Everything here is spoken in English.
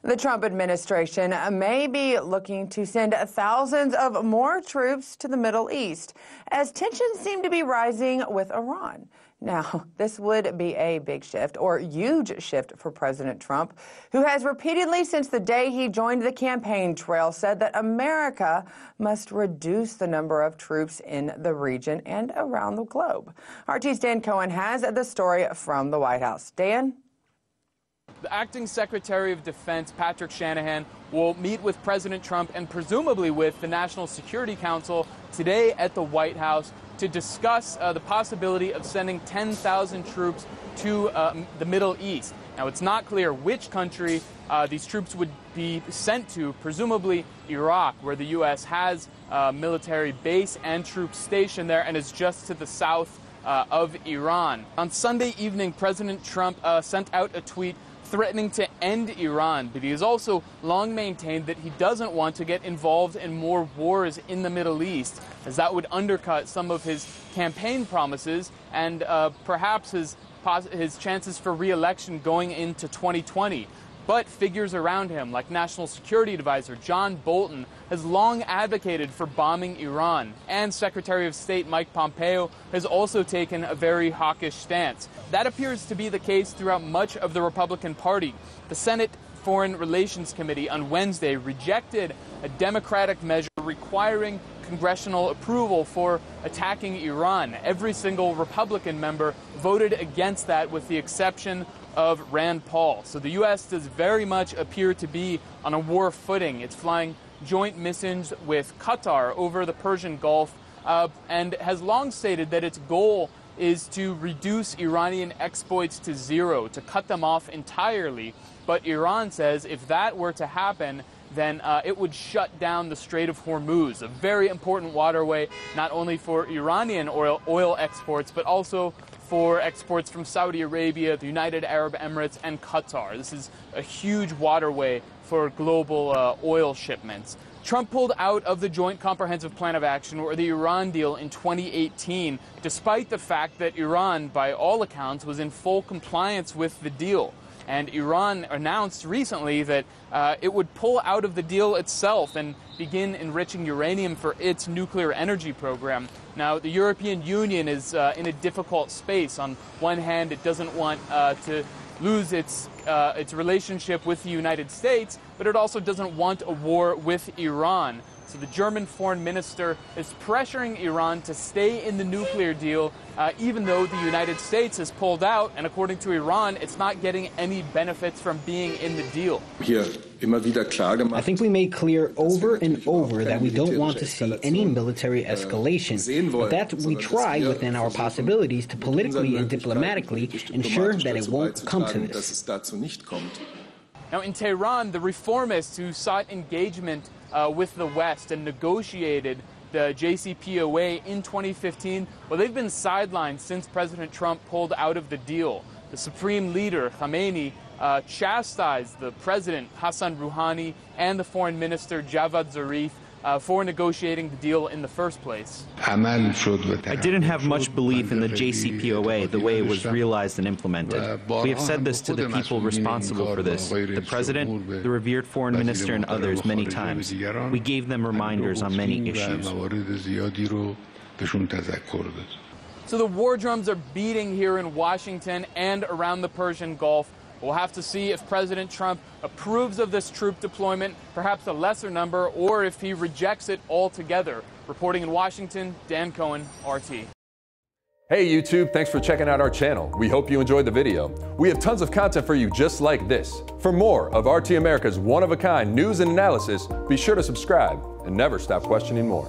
The Trump administration may be looking to send thousands of more troops to the Middle East as tensions seem to be rising with Iran. Now, this would be a big shift or huge shift for President Trump, who has repeatedly since the day he joined the campaign trail said that America must reduce the number of troops in the region and around the globe. RT's Dan Cohen has the story from the White House. Dan? The acting Secretary of Defense, Patrick Shanahan, will meet with President Trump and presumably with the National Security Council today at the White House to discuss the possibility of sending 10,000 troops to the Middle East. Now, it's not clear which country these troops would be sent to, presumably Iraq, where the U.S. has a military base and troops stationed there and is just to the south of Iran. On Sunday evening, President Trump sent out a tweet threatening to end Iran, but he has also long maintained that he doesn't want to get involved in more wars in the Middle East, as that would undercut some of his campaign promises and perhaps his chances for re-election going into 2020. But figures around him, like National Security Advisor John Bolton, has long advocated for bombing Iran, and Secretary of State Mike Pompeo has also taken a very hawkish stance. That appears to be the case throughout much of the Republican Party. The Senate Foreign Relations Committee on Wednesday rejected a Democratic measure requiring congressional approval for attacking Iran. Every single Republican member voted against that, with the exception of Rand Paul. So the U.S. does very much appear to be on a war footing. It's flying joint missions with Qatar over the Persian Gulf and has long stated that its goal is to reduce Iranian exploits to zero, to cut them off entirely. But Iran says if that were to happen, then it would shut down the Strait of Hormuz, a very important waterway not only for Iranian oil exports, but also for exports from Saudi Arabia, the United Arab Emirates, and Qatar. This is a huge waterway for global oil shipments. Trump pulled out of the Joint Comprehensive Plan of Action, or the Iran deal, in 2018, despite the fact that Iran, by all accounts, was in full compliance with the deal. And Iran announced recently that it would pull out of the deal itself and begin enriching uranium for its nuclear energy program. Now, the European Union is in a difficult space. On one hand, it doesn't want to lose its relationship with the United States, but it also doesn't want a war with Iran. So the German foreign minister is pressuring Iran to stay in the nuclear deal, even though the United States has pulled out, and according to Iran, it's not getting any benefits from being in the deal. I think we made clear over and over that we don't want to see any military escalation, but that we try within our possibilities to politically and diplomatically ensure that it won't come to this. Now, in Tehran, the reformists who sought engagement with the West and negotiated the JCPOA in 2015, well, they've been sidelined since President Trump pulled out of the deal. The supreme leader, Khamenei, chastised the president, Hassan Rouhani, and the foreign minister, Javad Zarif, for negotiating the deal in the first place. I didn't have much belief in the JCPOA the way it was realized and implemented. We have said this to the people responsible for this, the president, the revered foreign minister, and others many times. We gave them reminders on many issues. So the war drums are beating here in Washington and around the Persian Gulf. We'll have to see if President Trump approves of this troop deployment, perhaps a lesser number, or if he rejects it altogether. Reporting in Washington, Dan Cohen, RT. Hey YouTube, thanks for checking out our channel. We hope you enjoyed the video. We have tons of content for you just like this. For more of RT America's one-of-a-kind news and analysis, be sure to subscribe and never stop questioning more.